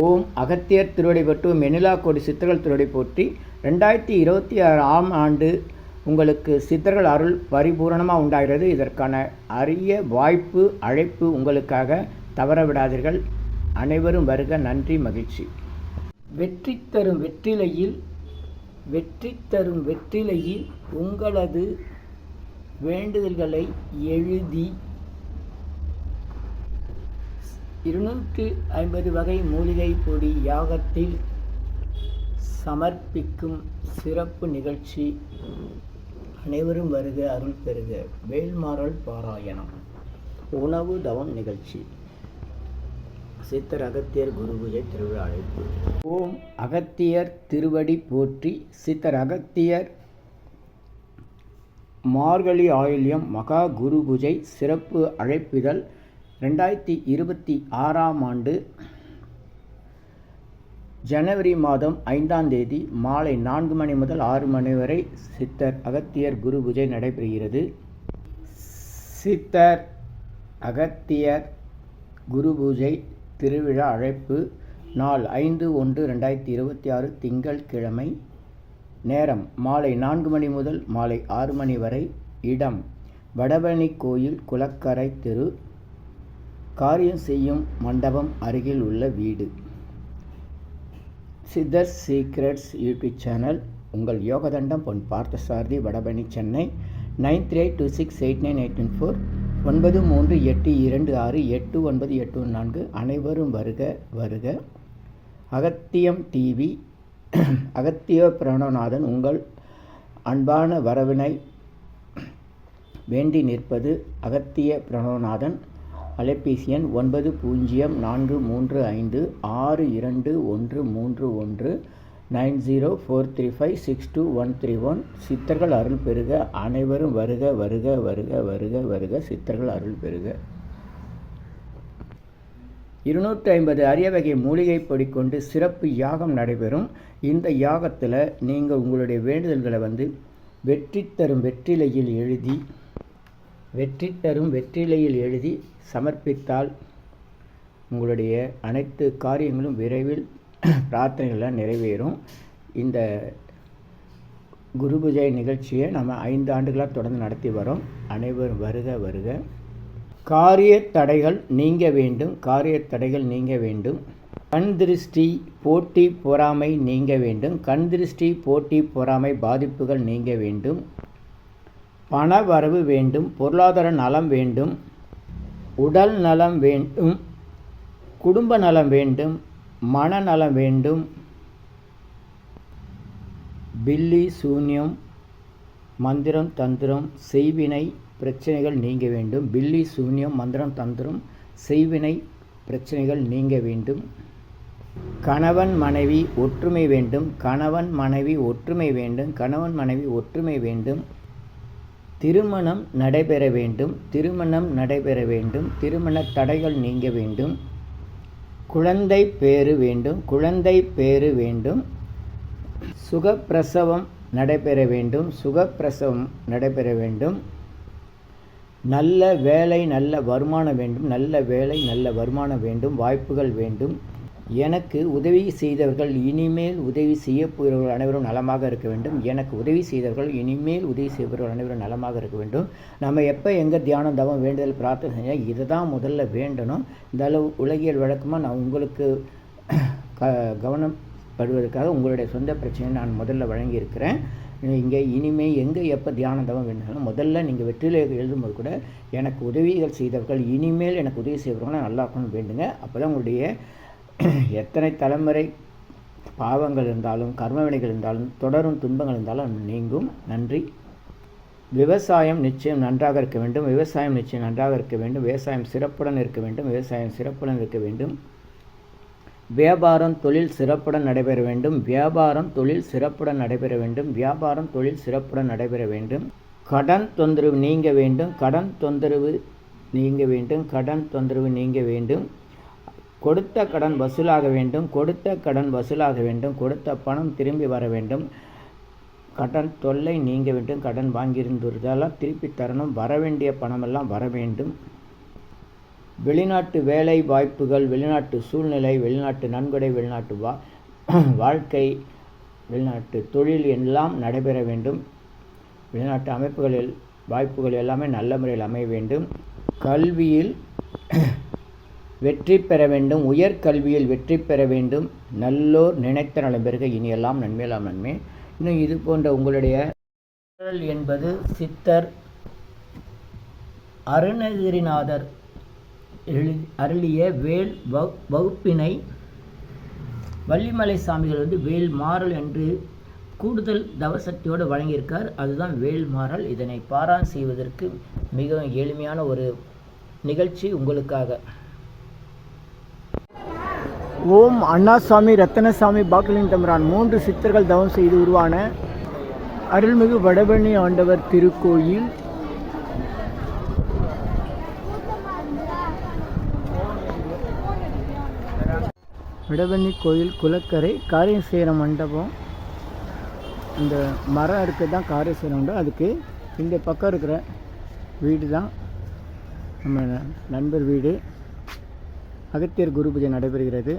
ஓம் அகத்தியர் திருவடி பட்டு மெனிலா கோடி சித்தர்கள் திருவடி போற்றி. 2026ஆம் ஆண்டு உங்களுக்கு சித்தர்கள் அருள் பரிபூரணமாக உண்டாகிறது. இதற்கான அரிய வாய்ப்பு அழைப்பு உங்களுக்காக தவற விடாதீர்கள். அனைவரும் வருக. நன்றி, மகிழ்ச்சி. வெற்றி தரும் வெற்றிலையில் உங்களது வேண்டுதல்களை எழுதி 250 வகை மூலிகை பொடி யாகத்தில் சமர்ப்பிக்கும் சிறப்பு நிகழ்ச்சி. அனைவரும் வருக, அருள் பெறுக. வேல்மாறல் பாராயணம், உணவு தவம் நிகழ்ச்சி. சித்தர் அகத்தியர் குரு பூஜை திருவிழா அழைப்பு. ஓம் அகத்தியர் திருவடி போற்றி. சித்தர் அகத்தியர் மார்கழி ஆயில்யம் மகா குரு பூஜை சிறப்பு அழைப்பிதழ். 2026ஆம் ஆண்டு ஜனவரி மாதம் 5ஆம் தேதி மாலை 4 மணி முதல் 6 மணி வரை சித்தர் அகத்தியர் குரு பூஜை நடைபெறுகிறது. சித்தர் அகத்தியர் குரு பூஜை திருவிழா அழைப்பு. நாள் 5/1/2026 திங்கட்கிழமை. நேரம் மாலை 4 மணி முதல் மாலை 6 மணி வரை. இடம் வடபழனி கோயில் குளக்கரை தெரு, காரியம் செய்யும் மண்டபம் அருகில் உள்ள வீடு. சித்தர் சீக்ரெட்ஸ் யூடியூப் சேனல். உங்கள் யோகதண்டம் பொன் பார்த்தசாரதி, வடபழனி, சென்னை. 9382689814 9382268984. அனைவரும் வருக வருக. அகத்தியம் டிவி. அகத்திய பிரணவநாதன் உங்கள் அன்பான வரவினை வேண்டி நிற்பது. அகத்திய பிரணவநாதன். அலைபேசி எண் 9043562131 9043562131. சித்தர்கள் அருள் பெறுக. அனைவரும் வருக வருக வருக வருக வருக. சித்தர்கள் அருள் பெறுக. 250 அரிய வகை மூலிகை பொடி கொண்டு சிறப்பு யாகம் நடைபெறும். இந்த யாகத்தில் நீங்கள் உங்களுடைய வேண்டுதல்களை வெற்றி தரும் வெற்றிலையில் எழுதி சமர்ப்பித்தால் உங்களுடைய அனைத்து காரியங்களும் விரைவில் பிரார்த்தனைகளாக நிறைவேறும். இந்த குரு பூஜை நிகழ்ச்சியை நம்ம 5 ஆண்டுகளாக தொடர்ந்து நடத்தி வரோம். அனைவரும் வருக வருக. காரிய தடைகள் நீங்க வேண்டும். கண் திருஷ்டி, போட்டி, பொறாமை நீங்க வேண்டும். கண் திருஷ்டி, போட்டி, பொறாமை பாதிப்புகள் நீங்க வேண்டும். பண வரவு வேண்டும். பொருளாதார நலம் வேண்டும். உடல் நலம் வேண்டும். குடும்ப நலம் வேண்டும். மனநலம் வேண்டும். பில்லி சூன்யம், மந்திரம், தந்திரம், செய்வினை பிரச்சனைகள் நீங்க வேண்டும். பில்லி சூன்யம், மந்திரம், தந்திரம், செய்வினை பிரச்சனைகள் நீங்க வேண்டும். கணவன் மனைவி ஒற்றுமை வேண்டும். ஒற்றுமை வேண்டும். திருமணம் நடைபெற வேண்டும். திருமண தடைகள் நீங்க வேண்டும். குழந்தை பேறு வேண்டும். சுகப்பிரசவம் நடைபெற வேண்டும். நல்ல வேலை, நல்ல வருமானம் வேண்டும். வாய்ப்புகள் வேண்டும். எனக்கு உதவி செய்தவர்கள், இனிமேல் உதவி செய்ய போகிறவர்கள் அனைவரும் நலமாக இருக்க வேண்டும். நலமாக இருக்க வேண்டும். நம்ம எப்போ எங்கே தியானம், தவம், வேண்டுதல், பிரார்த்தனை செஞ்சால் இதை தான் முதல்ல வேண்டணும். இந்த அளவு உலகியல் வழக்கமாக நான் உங்களுக்கு கவனம் படுவதற்காக உங்களுடைய சொந்த பிரச்சனையை நான் முதல்ல வழங்கியிருக்கிறேன். இங்கே இனிமேல் எங்கே எப்போ தியானம், தவம் வேண்டாலும் முதல்ல நீங்கள் வெற்றிலை எழுதும்போது கூட எனக்கு உதவிகள் செய்தவர்கள், இனிமேல் எனக்கு உதவி செய்வவர்கள் நல்லா இருக்கணும்னு வேண்டுங்க. அப்போ தான் உங்களுடைய எத்தனை தலைமுறை பாவங்கள் இருந்தாலும், கர்மவினைகள் இருந்தாலும், தொடரும் துன்பங்கள் இருந்தாலும் நீங்கும். நன்றி. விவசாயம் நிச்சயம் நன்றாக இருக்க வேண்டும். விவசாயம் சிறப்புடன் இருக்க வேண்டும். வியாபாரம், தொழில் சிறப்புடன் நடைபெற வேண்டும். கடன் தொந்தரவு நீங்க வேண்டும். கொடுத்த கடன் வசூலாக வேண்டும். கொடுத்த பணம் திரும்பி வர வேண்டும். கடன் தொல்லை நீங்க வேண்டும். கடன் வாங்கியிருந்ததெல்லாம் திருப்பி தரணும். வரவேண்டிய பணமெல்லாம் வர வேண்டும். வெளிநாட்டு வேலை வாய்ப்புகள், வெளிநாட்டு சூழ்நிலை, வெளிநாட்டு நன்கொடை, வெளிநாட்டு வாழ்க்கை, வெளிநாட்டு தொழில் எல்லாம் நடைபெற வேண்டும். வெளிநாட்டு அமைப்புகளில் வாய்ப்புகள் எல்லாமே நல்ல முறையில் அமைய வேண்டும். கல்வியில் வெற்றி பெற வேண்டும். உயர்கல்வியில் வெற்றி பெற வேண்டும். நல்லோர் நினைத்த நலம் பெறுக. இனியெல்லாம் நன்மையெல்லாம் நன்மை. இன்னும் இது போன்ற உங்களுடைய என்பது சித்தர் அருணகிரிநாதர் அருளிய வேல் வகுப்பினை வள்ளிமலை சாமிகள் வேல் மாறல் என்று கூடுதல் தவசக்தியோடு வழங்கியிருக்கார். அதுதான் வேல் மாறல். இதனை பாராயணம் செய்வதற்கு மிகவும் எளிமையான ஒரு நிகழ்ச்சி உங்களுக்காக. ஓம் அண்ணாசாமி, ரத்தனசாமி, பாக்கலின் தம்பரான் 3 சித்தர்கள் தவம் செய்து உருவான அருள்மிகு வடபழனி ஆண்டவர் திருக்கோயில் வடபழனி கோயில் குளக்கரை காரியசேர மண்டபம். இந்த மரம் இருக்கிறது தான் காரியசேர மண்டபம். அதுக்கு இந்த பக்கம் இருக்கிற வீடு தான் நம்ம நண்பர் வீடு. அகத்தியர் குரு பூஜை நடைபெறுகிறது.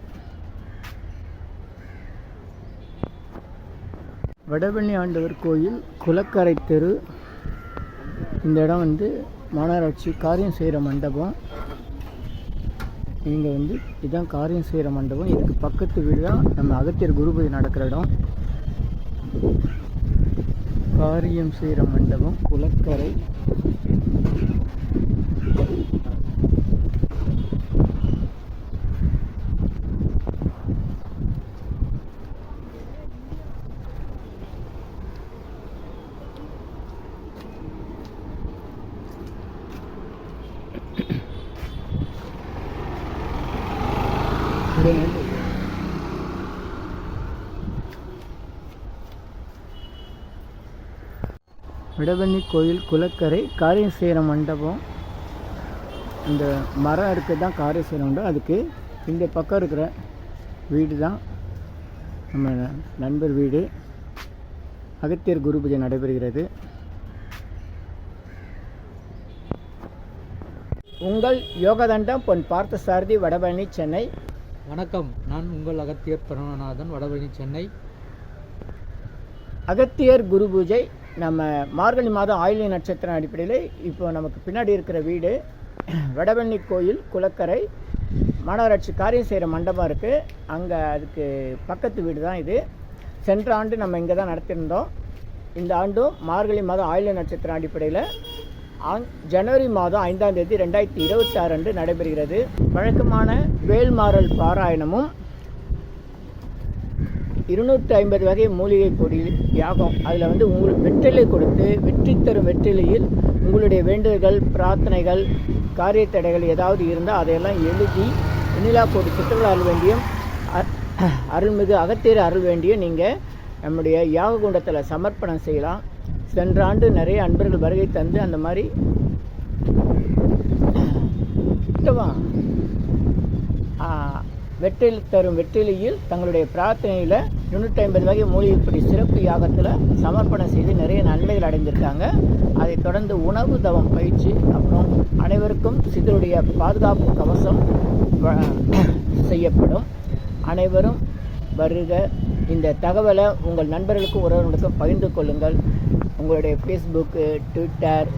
வடபழனி ஆண்டவர் கோயில் குளக்கரை தெரு. இந்த இடம் மாநகராட்சி காரியம் செய்கிற மண்டபம். இங்கே இதுதான் காரியம் செய்கிற மண்டபம். இதுக்கு பக்கத்து வீடு தான் நம்ம அகத்தியர் குரு பூஜை நடக்கிற இடம். காரியம் செய்கிற மண்டபம் குளக்கரை. வடபழனி கோயில் குளக்கரை காரியம் செய்கிற மண்டபம். இந்த மரம் இருக்கிறது தான் காரியம் செய்கிற மண்டபம். அதுக்கு இந்த பக்கம் இருக்கிற வீடு தான் நம்ம நண்பர் வீடு. அகத்தியர் குரு பூஜை நடைபெறுகிறது. உங்கள் யோகதண்டம் பொன் பார்த்தசாரதி, வடபழனி, சென்னை. வணக்கம், நான் உங்கள் அகத்தியர் பரமநாதன், வடபழனி, சென்னை. அகத்தியர் குரு பூஜை நம்ம மார்கழி மாதம் ஆயில்ய நட்சத்திரம் அடிப்படையில் இப்போ நமக்கு பின்னாடி இருக்கிற வீடு வடபழனி கோயில் குளக்கரை மாநகராட்சி காரியம் செய்கிற மண்டபம் இருக்குது. அங்கே அதுக்கு பக்கத்து வீடு தான் இது. சென்ற ஆண்டு நம்ம இங்கே தான் நடத்தியிருந்தோம். இந்த ஆண்டும் மார்கழி மாதம் ஆயில்ய நட்சத்திரம் அடிப்படையில் ஜனவரி மாதம் 5ஆம் தேதி 2026 அன்று நடைபெறுகிறது. வழக்கமான வேல்மாறல் பாராயணமும் 250 வகை மூலிகை பொடி யாகம். அதில் உங்களுக்கு வெற்றிலை கொடுத்து வெற்றி தரும் வெற்றிலையில் உங்களுடைய வேண்டுதல்கள், பிரார்த்தனைகள், காரிய தடைகள் ஏதாவது இருந்தால் அதையெல்லாம் எழுதி வெண்ணிலா கோடி சித்தர்கள் அருள் வேண்டியும் அருள்மிகு அகத்தியர் அருள் வேண்டியும் நீங்கள் நம்முடைய யாக குண்டத்தில் சமர்ப்பணம் செய்யலாம். சென்ற ஆண்டு நிறைய அன்பர்கள் வருகை தந்து அந்த மாதிரி வெற்றிலை தரும் வெற்றிலையில் தங்களுடைய பிரார்த்தனையில் 250 வகை மூலிகைப்படி சிறப்பு யாகத்தில் சமர்ப்பணம் செய்து நிறைய நன்மைகள் அடைந்திருக்காங்க. அதை தொடர்ந்து உணவு தவம் பயிற்சி, அப்புறம் அனைவருக்கும் சித்தருடைய பாதுகாப்பு கவசம் செய்யப்படும். அனைவரும் வருக. இந்த தகவலை உங்கள் நண்பர்களுக்கும் உறவினர்களுக்கும் பகிர்ந்து கொள்ளுங்கள். உங்களுடைய ஃபேஸ்புக்கு, ட்விட்டர்,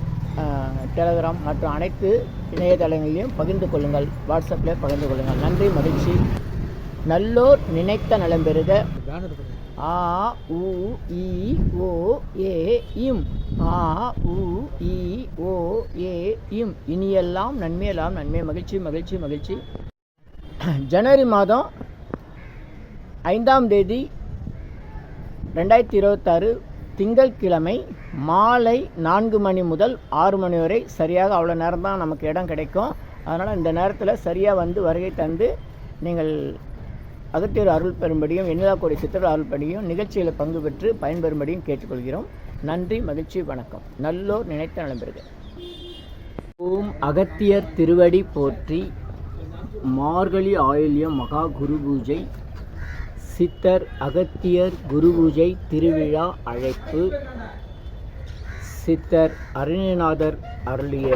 டெலகிராம் மற்றும் அனைத்து இணையதளங்களிலும் பகிர்ந்து கொள்ளுங்கள். வாட்ஸ்அப்பில் பகிர்ந்து கொள்ளுங்கள். நன்றி, மகிழ்ச்சி. நல்லோர் நினைத்த நலம் பெறுக. ஆ உ இ ஓ ஏ இம். ஆ உ இ ஓ ஏ இம். இனியெல்லாம் நன்மையெல்லாம் நன்மை. மகிழ்ச்சி, மகிழ்ச்சி, மகிழ்ச்சி. ஜனவரி மாதம் 5ஆம் தேதி 2026 திங்கட்கிழமை மாலை 4 மணி முதல் 6 மணி வரை, சரியாக அவ்வளோ நேரம் தான் நமக்கு இடம் கிடைக்கும். அதனால் இந்த நேரத்தில் சரியாக வருகை தந்து நீங்கள் அகத்தியர் அருள் பெறும்படியும் வெண்ணிலா கோடி சித்தர்கள் அருள் படியும் நிகழ்ச்சியில் பங்கு பெற்று பயன்பெறும்படியும் கேட்டுக்கொள்கிறோம். நன்றி, மகிழ்ச்சி, வணக்கம். நல்லோர் நினைத்த நலம் பெறுக. ஓம் அகத்தியர் திருவடி போற்றி. மார்கழி ஆயில்யம் மகா குரு பூஜை, சித்தர் அகத்தியர் குரு பூஜை திருவிழா அழைப்பு. சித்தர் அருணகிரிநாதர் அருளிய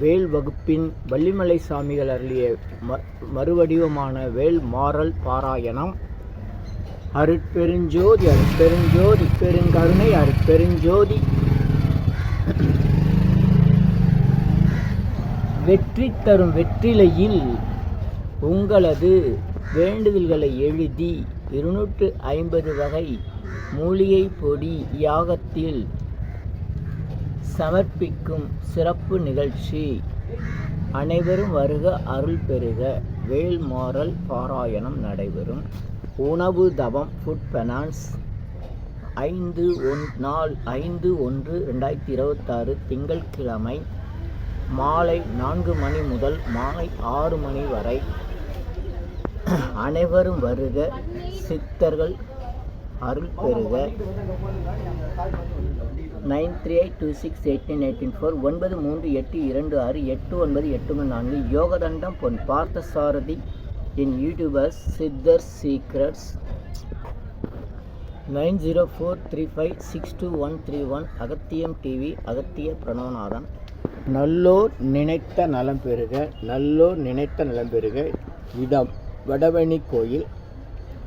வேல் வகுப்பின் வள்ளிமலை சாமிகள் அருளிய மறுவடிவமான வேல் மாறல் பாராயணம். அருட்பெருஞ்சோதி அருட்பெருஞ்சோதி பெருங்கருணை அருட்பெருஞ்சோதி. வெற்றி தரும் வெற்றிலையில் உங்களது வேண்டுதல்களை எழுதி 250 வகை மூலிகை பொடி யாகத்தில் சமர்ப்பிக்கும் சிறப்பு நிகழ்ச்சி. அனைவரும் வருக, அருள் பெறுக. வேல் மாறல் பாராயணம் நடைபெறும். உணவு தவம் ஃபுட் பெனான்ஸ் 5/1/2026 திங்கட்கிழமை மாலை 4 மணி முதல் மாலை 6 மணி வரை. அனைவரும் வருக, சித்தர்கள் அருள் பெறுக. 9382689884 9382268984. யோகதண்டம் பொன் பார்த்தசாரதி இன் யூடியூபர்ஸ் சித்தர் சீக்ரெட்ஸ் 9043562131. அகத்தியம் டிவி அகத்திய பிரணவநாதன். நல்லோர் நினைத்த நலம் பெறுக, நல்லோர் நினைத்த நலம் பெறுக. இடம் வடபழனி கோயில்,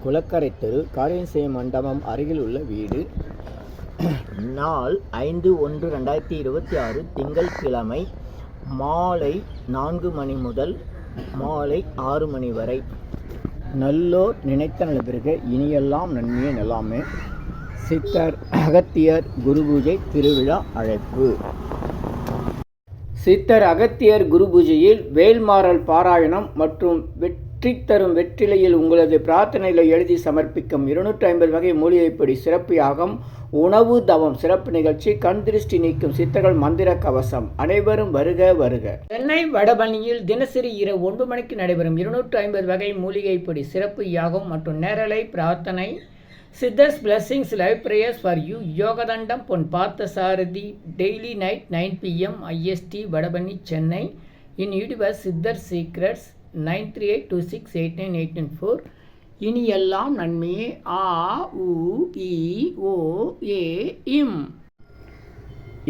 குளக்கரை தெரு, காரியசேய மண்டபம் அருகில் உள்ள வீடு. நாள் 5/1/2026 திங்கட்கிழமை மாலை 4 மணி முதல் மாலை 6 மணி வரை. நல்லோர் நினைத்த நலம் பெறுக, இனியெல்லாம் நன்மையே நல்லாமே. சித்தர் அகத்தியர் குரு பூஜை திருவிழா அழைப்பு. சித்தர் அகத்தியர் குரு பூஜையில் வேல்மாறல் பாராயணம் மற்றும் வெற்றி தரும் வெற்றிலையில் உங்களது பிரார்த்தனைகளை எழுதி சமர்ப்பிக்கும் 250 வகை மூலிகைப்பொடி சிறப்பு யாகம். உணவு தவம் சிறப்பு நிகழ்ச்சி. கண் திருஷ்டி நீக்கும் சித்தர்கள் மந்திர கவசம். அனைவரும் வருக வருக. சென்னை வடபழனியில் தினசரி இரவு 9 மணிக்கு நடைபெறும் 250 வகை மூலிகைப்பொடி சிறப்பு யாகம் மற்றும் நேரலை பிரார்த்தனை. Siddhars blessings live prayers for you. Yogathandam Pon Parthasarathy daily night 9 PM IST Vadapalani Chennai. In YouTuber Siddhar secrets 9382689894. இனி எல்லாம் நன்மையே. ஆ உ இ ஓ ஏ இம்.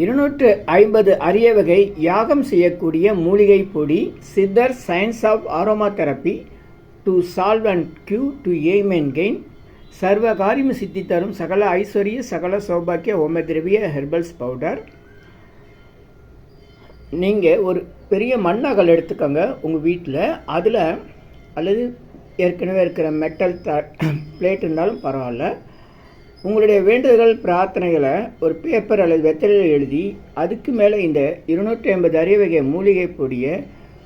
250 அரிய வகை யாகம் செய்யக்கூடிய மூலிகை பொடி. சித்தர் science of aromatherapy to solve and cue to aim and gain. சர்வ காரியம் சித்தி தரும் சகல ஐஸ்வர்ய சகல சௌபாக்கிய ஹோமதிரவிய ஹெர்பல்ஸ் பவுடர். நீங்கள் ஒரு பெரிய மண்ணகல் எடுத்துக்கோங்க உங்கள் வீட்டில். அதில் அல்லது ஏற்கனவே இருக்கிற மெட்டல் பிளேட் இருந்தாலும் பரவாயில்ல. உங்களுடைய வேண்டுதல்கள் பிரார்த்தனைகளை ஒரு பேப்பர் அல்லது வெத்தலையில் எழுதி அதுக்கு மேலே இந்த 250 அரிய வகை மூலிகை பொடியை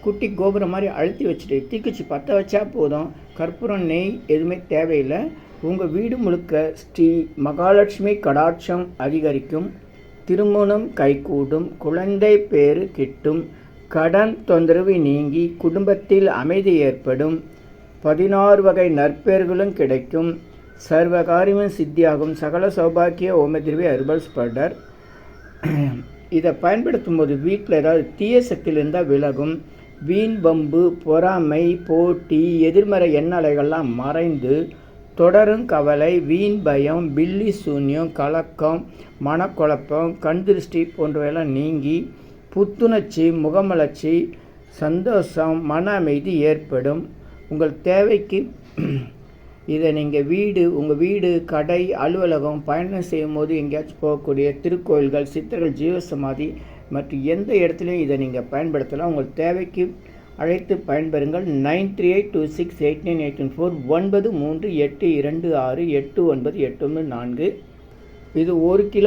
குட்டி கோபுரம் மாதிரி அழுத்தி வச்சுட்டு தீக்குச்சி பற்ற வச்சா போதும். கற்பூரம் நெய் எதுவுமே தேவையில்லை. உங்கள் வீடு முழுக்க ஸ்ரீ மகாலட்சுமி கடாட்சம் அதிகரிக்கும். திருமணம் கைகூடும். குழந்தை பேறு கிட்டும். கடன் தொந்தரவு நீங்கி குடும்பத்தில் அமைதி ஏற்படும். 16 வகை நற்பெயர்களும் கிடைக்கும். சர்வகாரியமும் சித்தியாகும். சகல சௌபாக்கிய ஓமதிரவி ஹெர்பல்ஸ் பவுடர். இதை பயன்படுத்தும் போது வீட்டில் ஏதாவது தீய சக்தியில் இருந்தால் விலகும். வீண் வம்பு பொறாமை போட்டி எதிர்மறை எண்ணலைகள்லாம் மறைந்து தொடரும் கவலை வீண் பயம் பில்லி சூன்யம் கலக்கம் மனக்குழப்பம் கண் திருஷ்டி போன்றவையெல்லாம் நீங்கி புத்துணர்ச்சி முகமலர்ச்சி சந்தோஷம் மன அமைதி ஏற்படும். உங்கள் தேவைக்கு இதை நீங்கள் உங்கள் வீடு கடை அலுவலகம் பயணம் செய்யும் போது எங்கேயாச்சும் போகக்கூடிய திருக்கோயில்கள் சித்தர்கள் ஜீவசமாதி மற்றும் எந்த இடத்துலையும் இதை நீங்கள் பயன்படுத்தலாம். உங்கள் தேவைக்கு அழைத்து பயன்பெறுங்கள். 9382689894 9382689894. இது 1 கிலோ